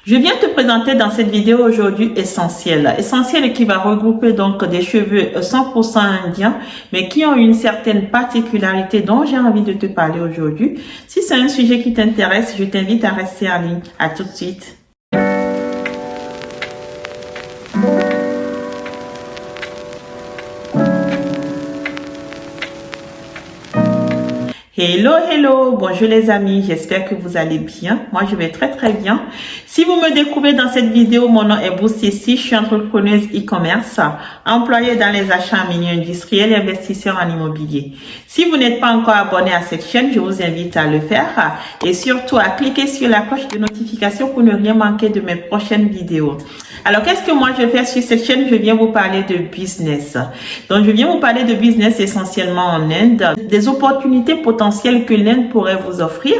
Je viens te présenter dans cette vidéo aujourd'hui Essentiel. Essentiel qui va regrouper donc des cheveux 100% indiens, mais qui ont une certaine particularité dont j'ai envie de te parler aujourd'hui. Si c'est un sujet qui t'intéresse, je t'invite à rester en ligne. À tout de suite. Hello, bonjour les amis, j'espère que vous allez bien. Moi, je vais très bien. Si vous me découvrez dans cette vidéo, mon nom est Boussessi, je suis entrepreneuse e-commerce, employée dans les achats en milieu industriel et investisseur en immobilier. Si vous n'êtes pas encore abonné à cette chaîne, je vous invite à le faire et surtout à cliquer sur la cloche de notification pour ne rien manquer de mes prochaines vidéos. Alors, qu'est-ce que moi je fais sur cette chaîne? Je viens vous parler de business. Donc, je viens vous parler de business essentiellement en Inde, des opportunités potentielles que l'Inde pourrait vous offrir.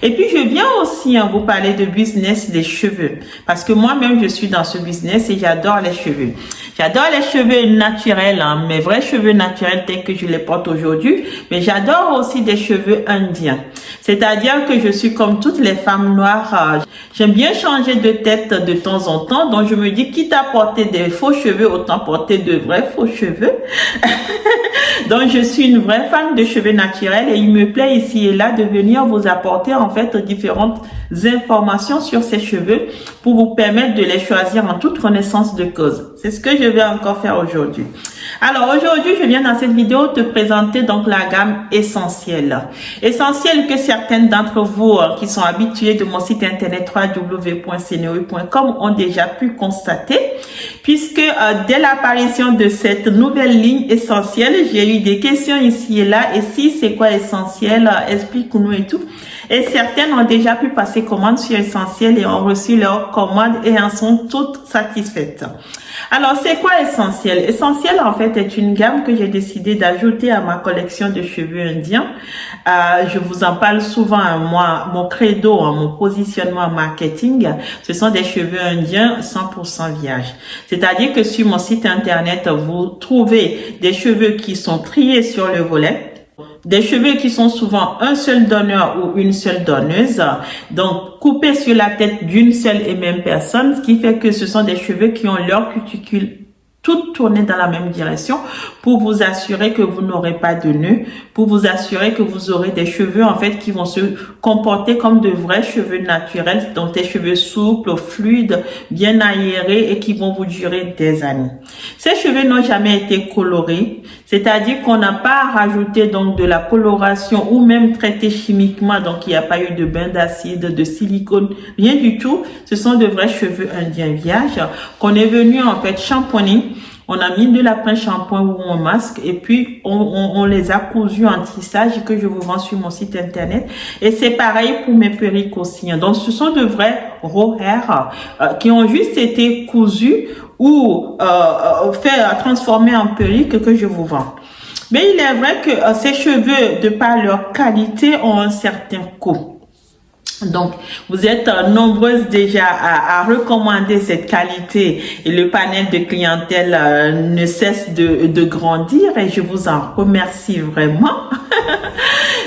Et puis, je viens aussi vous parler de business des cheveux. Parce que moi-même, je suis dans ce business et j'adore les cheveux. J'adore les cheveux naturels, mes vrais cheveux naturels tels que je les porte aujourd'hui. Mais j'adore aussi des cheveux indiens. C'est-à-dire que je suis comme toutes les femmes noires. J'aime bien changer de tête de temps en temps. Donc, je me dis, quitte à porter des faux cheveux, autant porter de vrais faux cheveux. Donc, je suis une vraie fan de cheveux naturels et il me plaît ici et là de venir vous apporter en fait différentes informations sur ces cheveux pour vous permettre de les choisir en toute connaissance de cause. C'est ce que je vais encore faire aujourd'hui. Alors aujourd'hui, je viens dans cette vidéo te présenter donc la gamme Essentiel. Essentiel que certaines d'entre vous qui sont habitués de mon site internet www.cnoi.com ont déjà pu constater, puisque dès l'apparition de cette nouvelle ligne Essentiel, j'ai eu des questions ici et là. Et si c'est quoi Essentiel? Explique-nous et tout. Et certaines ont déjà pu passer commande sur Essentiel et ont reçu leur commande et en sont toutes satisfaites. Alors, c'est quoi Essentiel? Essentiel, en fait, est une gamme que j'ai décidé d'ajouter à ma collection de cheveux indiens. Je vous en parle souvent, moi, mon credo, mon positionnement marketing, ce sont des cheveux indiens 100% vierges. C'est-à-dire que sur mon site internet, vous trouvez des cheveux qui sont triés sur le volet, des cheveux qui sont souvent un seul donneur ou une seule donneuse, donc coupés sur la tête d'une seule et même personne, ce qui fait que ce sont des cheveux qui ont leur cuticule toutes tournées dans la même direction pour vous assurer que vous n'aurez pas de nœuds, pour vous assurer que vous aurez des cheveux en fait qui vont se comporter comme de vrais cheveux naturels, donc des cheveux souples, fluides, bien aérés et qui vont vous durer des années. Ces cheveux n'ont jamais été colorés, c'est-à-dire qu'on n'a pas à rajouter donc de la coloration ou même traité chimiquement, donc il n'y a pas eu de bain d'acide, de silicone, rien du tout. Ce sont de vrais cheveux indiens vierges qu'on est venu en fait shampoiner. On a mis de l'après-shampoing ou un masque et puis on les a cousus en tissage que je vous vends sur mon site internet. Et c'est pareil pour mes perruques aussi. Donc ce sont de vrais raw hair qui ont juste été cousus ou transformés en perruques que je vous vends. Mais il est vrai que ces cheveux, de par leur qualité, ont un certain coût. Donc, vous êtes nombreuses déjà à recommander cette qualité et le panel de clientèle ne cesse de grandir et je vous en remercie vraiment.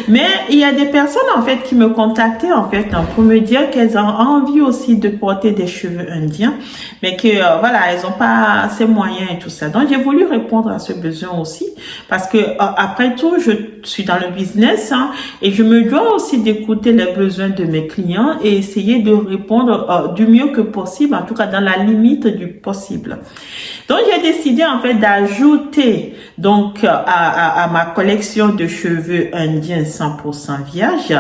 Mais il y a des personnes en fait qui me contactaient en fait pour me dire qu'elles ont envie aussi de porter des cheveux indiens, mais que voilà, elles n'ont pas ces moyens et tout ça. Donc, j'ai voulu répondre à ce besoin aussi parce que après tout, je suis dans le business et je me dois aussi d'écouter les besoins de mes clients et essayer de répondre du mieux que possible, en tout cas dans la limite du possible. Donc j'ai décidé en fait d'ajouter donc à ma collection de cheveux indiens 100% vierges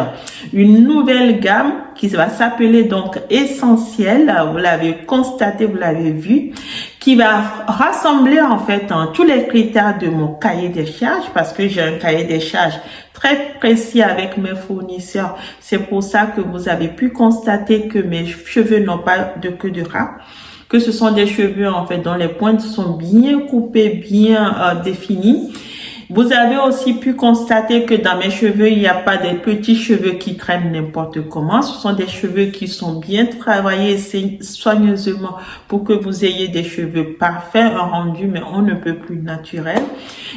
une nouvelle gamme qui va s'appeler donc Essentiel. Vous l'avez constaté, vous l'avez vu, qui va rassembler en fait tous les critères de mon cahier des charges parce que j'ai un cahier des charges très précis avec mes fournisseurs. C'est pour ça que vous avez pu constater que mes cheveux n'ont pas de queue de rat, que ce sont des cheveux en fait dont les pointes sont bien coupées, bien définies. Vous avez aussi pu constater que dans mes cheveux, il n'y a pas des petits cheveux qui traînent n'importe comment. Ce sont des cheveux qui sont bien travaillés soigneusement pour que vous ayez des cheveux parfaits, un rendu, mais on ne peut plus naturel.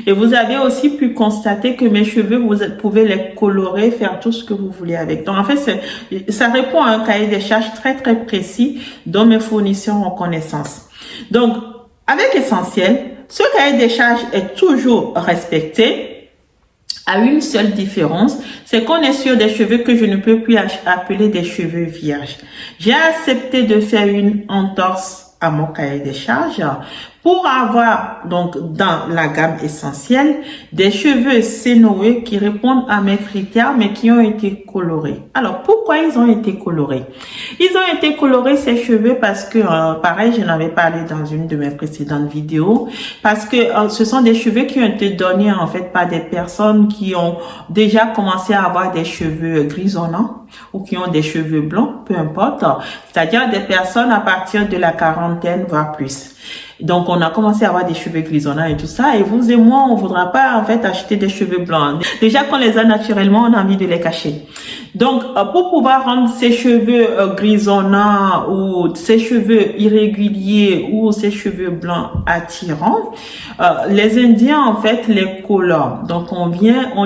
Et vous avez aussi pu constater que mes cheveux, vous pouvez les colorer, faire tout ce que vous voulez avec. Donc en fait, ça répond à un cahier des charges très précis dont mes fournisseurs ont connaissance. Donc avec Essentiel, ce cahier des charges est toujours respecté. À une seule différence, c'est qu'on est sur des cheveux que je ne peux plus appeler des cheveux vierges. J'ai accepté de faire une entorse à mon cahier des charges pour avoir donc dans la gamme Essentielle des cheveux Senowe qui répondent à mes critères mais qui ont été colorés. Alors pourquoi ils ont été colorés? Ils ont été colorés ces cheveux parce que pareil, je n'avais parlé dans une de mes précédentes vidéos, parce que ce sont des cheveux qui ont été donnés en fait par des personnes qui ont déjà commencé à avoir des cheveux grisonnants ou qui ont des cheveux blancs, peu importe, c'est-à-dire des personnes à partir de la quarantaine voire plus. Donc, on a commencé à avoir des cheveux grisonnants et tout ça. Et vous et moi, on voudra pas, en fait, acheter des cheveux blancs. Déjà qu'on les a naturellement, on a envie de les cacher. Donc, pour pouvoir rendre ces cheveux grisonnants ou ces cheveux irréguliers ou ces cheveux blancs attirants, les Indiens, en fait, les colorent. Donc, on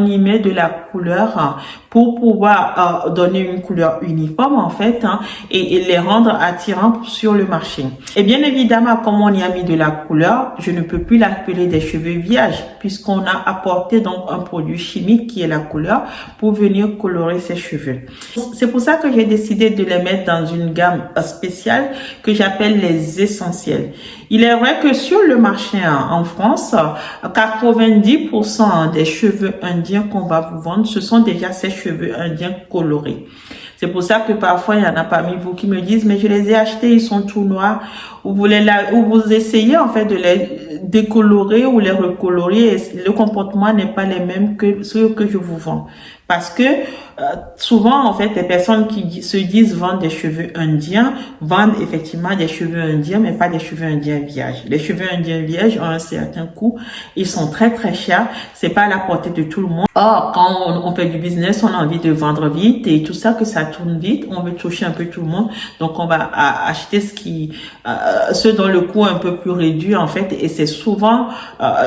y met de la couleur pour pouvoir donner une couleur uniforme, en fait, et les rendre attirants sur le marché. Et bien évidemment, comme on y a mis de la couleur, je ne peux plus l'appeler des cheveux vierges puisqu'on a apporté donc un produit chimique qui est la couleur pour venir colorer ces cheveux. C'est pour ça que j'ai décidé de les mettre dans une gamme spéciale que j'appelle les essentiels. Il est vrai que sur le marché en France, 90% des cheveux indiens qu'on va vous vendre, ce sont déjà ces cheveux indiens colorés. C'est pour ça que parfois, il y en a parmi vous qui me disent, mais je les ai achetés, ils sont tout noirs. Ou vous essayez en fait de les décolorer ou les recolorer et le comportement n'est pas les mêmes que ceux que je vous vends. Parce que souvent, en fait, les personnes qui se disent vendre des cheveux indiens vendent effectivement des cheveux indiens, mais pas des cheveux indiens vierges. Les cheveux indiens vierges ont un certain coût. Ils sont très chers. C'est pas à la portée de tout le monde. Or, quand on fait du business, on a envie de vendre vite et tout ça, que ça tourne vite. On veut toucher un peu tout le monde. Donc, on va acheter ce dont le coût est un peu plus réduit, en fait. Et c'est souvent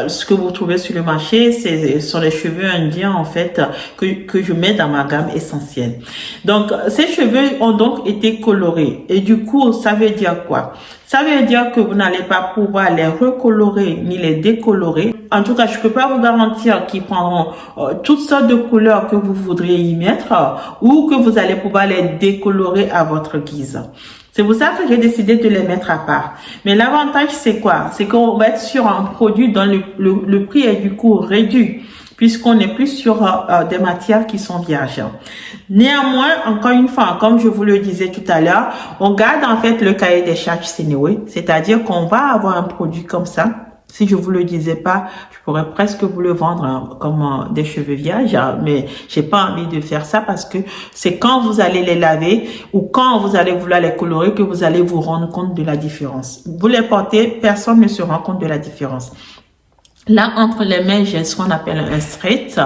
ce que vous trouvez sur le marché. Ce sont les cheveux indiens, en fait, que je mets dans ma gamme essentielle. Donc, ces cheveux ont donc été colorés. Et du coup, ça veut dire quoi? Ça veut dire que vous n'allez pas pouvoir les recolorer ni les décolorer. En tout cas, je peux pas vous garantir qu'ils prendront toutes sortes de couleurs que vous voudriez y mettre ou que vous allez pouvoir les décolorer à votre guise. C'est pour ça que j'ai décidé de les mettre à part. Mais l'avantage, c'est quoi? C'est qu'on va être sur un produit dont le prix est du coup réduit, puisqu'on est plus sur des matières qui sont vierges. Néanmoins, encore une fois, comme je vous le disais tout à l'heure, on garde en fait le cahier des charges Senowe, c'est-à-dire qu'on va avoir un produit comme ça. Si je vous le disais pas, je pourrais presque vous le vendre comme des cheveux vierges, mais j'ai pas envie de faire ça parce que c'est quand vous allez les laver ou quand vous allez vouloir les colorer que vous allez vous rendre compte de la différence. Vous les portez, personne ne se rend compte de la différence. Là, entre les mains, j'ai ce qu'on appelle un straight.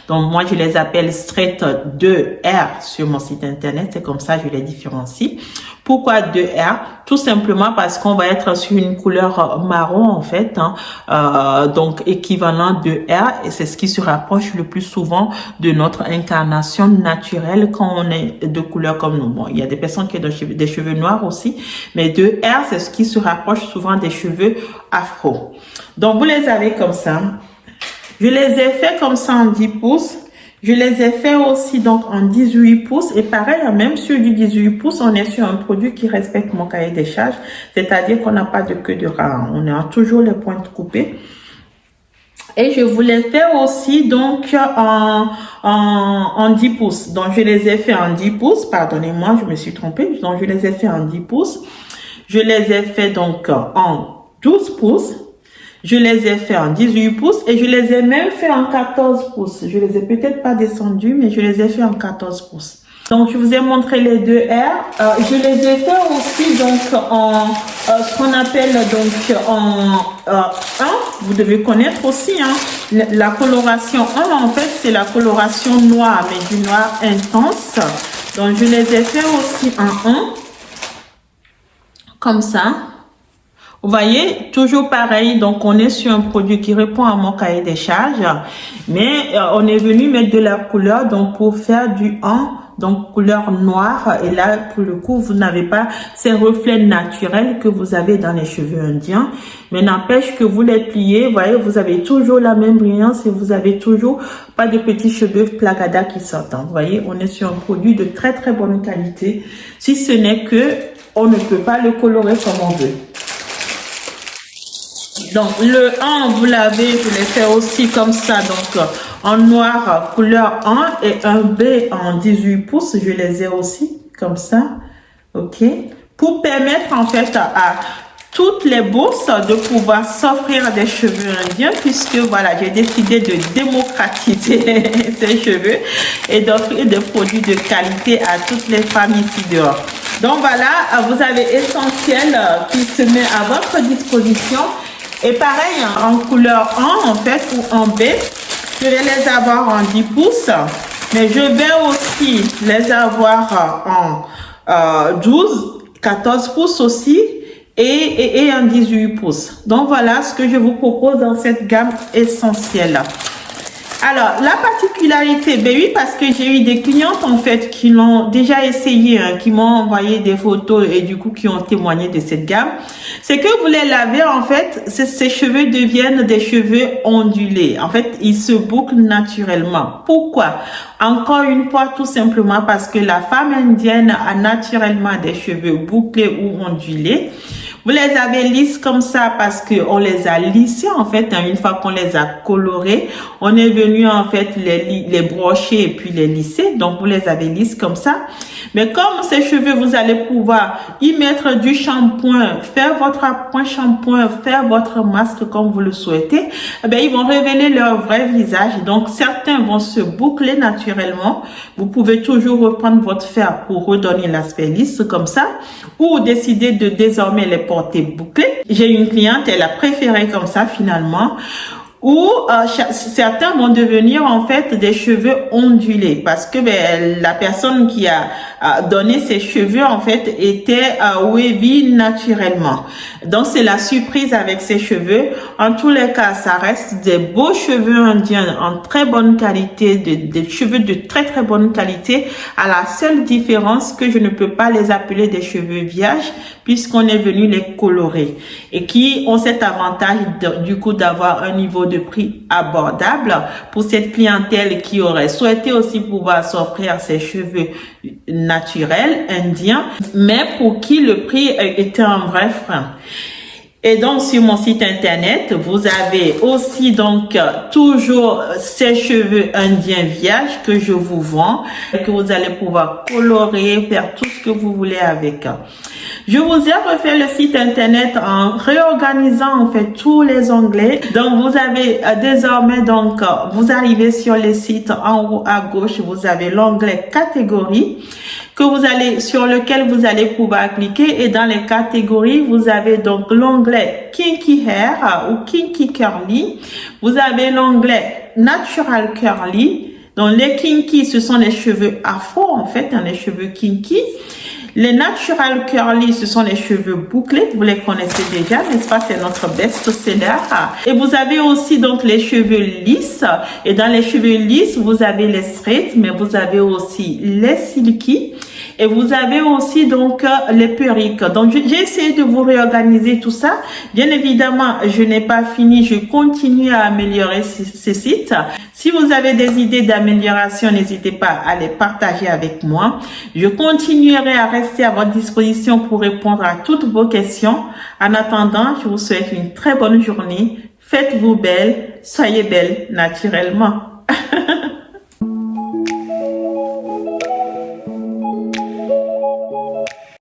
Donc, moi, je les appelle straight 2R sur mon site internet. C'est comme ça, je les différencie. Pourquoi 2R? Tout simplement parce qu'on va être sur une couleur marron, en fait. Donc, équivalent de R. Et c'est ce qui se rapproche le plus souvent de notre incarnation naturelle quand on est de couleur comme nous. Bon, il y a des personnes qui ont des cheveux noirs aussi. Mais 2R, c'est ce qui se rapproche souvent des cheveux afro. Donc, vous les avez comme ça. Je les ai fait comme ça en 10 pouces. Je les ai fait aussi donc en 18 pouces. Et pareil, même sur du 18 pouces, on est sur un produit qui respecte mon cahier des charges. C'est-à-dire qu'on n'a pas de queue de rat. On a toujours les pointes coupées. Et je vous les fais aussi donc en 10 pouces. Donc, je les ai fait en 10 pouces. Pardonnez-moi, je me suis trompée. Donc, je les ai fait en 10 pouces. Je les ai fait donc en 12 pouces. Je les ai fait en 18 pouces et je les ai même fait en 14 pouces. Je les ai peut-être pas descendus, mais je les ai fait en 14 pouces. Donc, je vous ai montré les 2R. Je les ai fait aussi donc en ce qu'on appelle donc en 1. Vous devez connaître aussi la coloration 1. En fait, c'est la coloration noire, mais du noir intense. Donc, je les ai fait aussi en 1. Comme ça. Vous voyez, toujours pareil, donc on est sur un produit qui répond à mon cahier des charges, mais on est venu mettre de la couleur donc pour faire du en, donc couleur noire, et là pour le coup vous n'avez pas ces reflets naturels que vous avez dans les cheveux indiens, mais n'empêche que vous les pliez, vous voyez, vous avez toujours la même brillance et vous avez toujours pas de petits cheveux plagada qui sortent. Vous voyez, on est sur un produit de très très bonne qualité, si ce n'est que on ne peut pas le colorer comme on veut. Donc le 1 vous l'avez, je l'ai fait aussi comme ça, donc en noir couleur 1 et un B en 18 pouces, je les ai aussi comme ça, ok, pour permettre en fait à toutes les bosses de pouvoir s'offrir des cheveux indiens, puisque voilà, j'ai décidé de démocratiser ces cheveux et d'offrir des produits de qualité à toutes les femmes ici dehors. Donc voilà, vous avez Essentiel qui se met à votre disposition. Et pareil, en couleur 1 en fait, ou en B, je vais les avoir en 10 pouces, mais je vais aussi les avoir en 12, 14 pouces aussi, et en 18 pouces. Donc voilà ce que je vous propose dans cette gamme Essentielle. Alors, la particularité, ben oui, parce que j'ai eu des clientes, en fait, qui l'ont déjà essayé, hein, qui m'ont envoyé des photos et du coup, qui ont témoigné de cette gamme, c'est que vous les lavez, en fait, ces cheveux deviennent des cheveux ondulés. En fait, ils se bouclent naturellement. Pourquoi? Encore une fois, tout simplement parce que la femme indienne a naturellement des cheveux bouclés ou ondulés. Vous les avez lisses comme ça parce que on les a lissés en fait, hein, une fois qu'on les a colorés, on est venu en fait les brocher et puis les lisser. Donc vous les avez lisses comme ça. Mais comme ces cheveux, vous allez pouvoir y mettre du shampoing, faire votre appoint shampoing, faire votre masque comme vous le souhaitez, eh bien, ils vont révéler leur vrai visage. Donc certains vont se boucler naturellement. Vous pouvez toujours reprendre votre fer pour redonner l'aspect lisse comme ça, ou décider de désormais les porter bouclés. J'ai une cliente, elle a préféré comme ça finalement. Ou certains vont devenir en fait des cheveux ondulés parce que la personne qui a donné ses cheveux en fait était wavy naturellement. Donc c'est la surprise avec ses cheveux. En tous les cas, ça reste des beaux cheveux indiens en très bonne qualité, des cheveux de très très bonne qualité, à la seule différence que je ne peux pas les appeler des cheveux vierges puisqu'on est venu les colorer et qui ont cet avantage du coup d'avoir un niveau de prix abordable pour cette clientèle qui aurait souhaité aussi pouvoir s'offrir ses cheveux naturels indiens, mais pour qui le prix était un vrai frein. Et donc sur mon site internet, vous avez aussi donc toujours ces cheveux indiens vierges que je vous vends et que vous allez pouvoir colorer, faire tout ce que vous voulez avec. Je vous ai refait le site internet en réorganisant en fait tous les onglets. Donc vous avez désormais donc vous arrivez sur le site en haut à gauche, vous avez l'onglet catégorie sur lequel vous allez pouvoir cliquer, et dans les catégories vous avez donc l'onglet Kinky Hair ou Kinky Curly. Vous avez l'onglet Natural Curly. Donc les kinky, ce sont les cheveux afro en fait, hein, les cheveux kinky. Les Natural Curly, ce sont les cheveux bouclés. Vous les connaissez déjà, n'est-ce pas? C'est notre best-seller. Et vous avez aussi donc les cheveux lisses. Et dans les cheveux lisses, vous avez les straight, mais vous avez aussi les silky. Et vous avez aussi donc les perruques. Donc j'ai essayé de vous réorganiser tout ça. Bien évidemment, je n'ai pas fini. Je continue à améliorer ce site. Si vous avez des idées d'amélioration, n'hésitez pas à les partager avec moi. Je continuerai à rester à votre disposition pour répondre à toutes vos questions. En attendant, je vous souhaite une très bonne journée. Faites-vous belle, soyez belle naturellement.